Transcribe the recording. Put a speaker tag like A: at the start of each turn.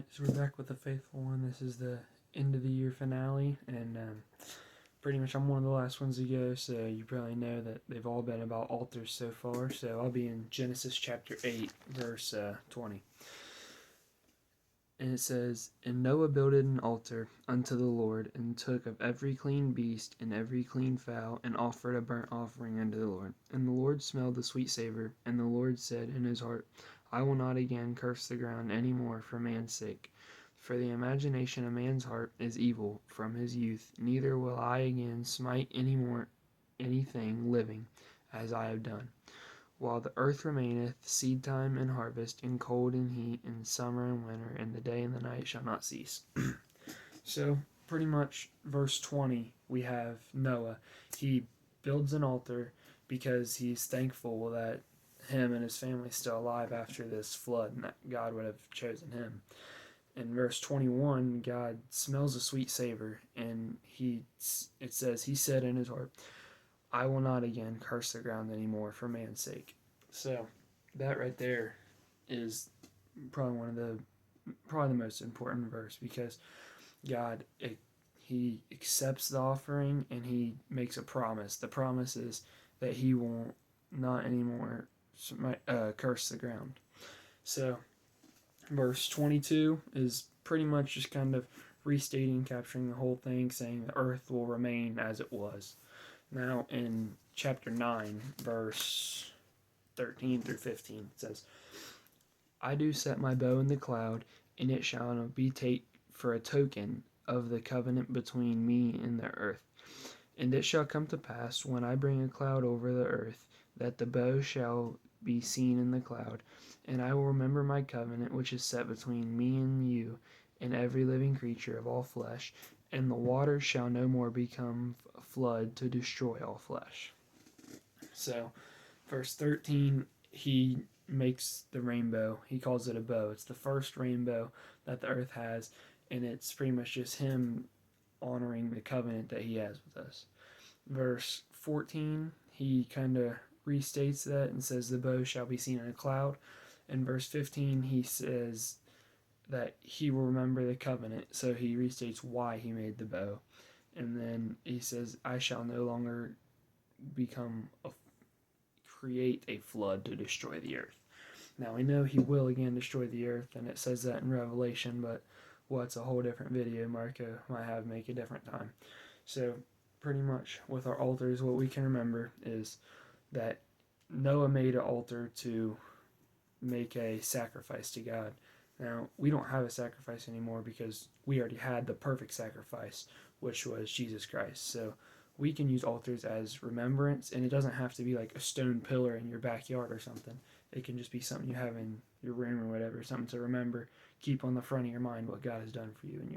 A: Alright, so we're back with the Faithful One. This is the end of the year finale, and pretty much I'm one of the last ones to go, so you probably know that they've all been about altars so far. So I'll be in Genesis chapter 8, verse 20. And it says, And Noah builded an altar unto the Lord, and took of every clean beast and every clean fowl, and offered a burnt offering unto the Lord. And the Lord smelled the sweet savor, and the Lord said in his heart, I will not again curse the ground any more for man's sake. For the imagination of man's heart is evil from his youth, neither will I again smite any more anything living, as I have done. While the earth remaineth, seed time and harvest, and cold and heat, and summer and winter, and the day and the night shall not cease. So, pretty much, verse 20, we have Noah. He builds an altar because he's thankful that him and his family is still alive after this flood, and that God would have chosen him. In verse 21, God smells a sweet savor, and it says, He said in his heart, I will not again curse the ground anymore for man's sake. So that right there is probably the most important verse, because God, he accepts the offering and he makes a promise. The promise is that he won't not anymore curse the ground. So verse 22 is pretty much just kind of restating, capturing the whole thing, saying the earth will remain as it was. Now, in chapter 9, verse 13 through 15, it says, I do set my bow in the cloud, and it shall be take for a token of the covenant between me and the earth. And it shall come to pass, when I bring a cloud over the earth, that the bow shall be seen in the cloud. And I will remember my covenant which is set between me and you, and every living creature of all flesh, and the waters shall no more become a flood to destroy all flesh. So, verse 13, he makes the rainbow. He calls it a bow. It's the first rainbow that the earth has, and it's pretty much just him honoring the covenant that he has with us. Verse 14, he kind of restates that and says the bow shall be seen in a cloud. In verse 15, he says that he will remember the covenant, so he restates why he made the bow. And then he says, I shall no longer create a flood to destroy the earth. Now, we know he will again destroy the earth, and it says that in Revelation, but it's a whole different video. Marco might have make a different time. So, pretty much with our altars, what we can remember is that Noah made an altar to make a sacrifice to God. Now, we don't have a sacrifice anymore because we already had the perfect sacrifice, which was Jesus Christ. So we can use altars as remembrance, and it doesn't have to be like a stone pillar in your backyard or something. It can just be something you have in your room or whatever, something to remember, keep on the front of your mind what God has done for you in your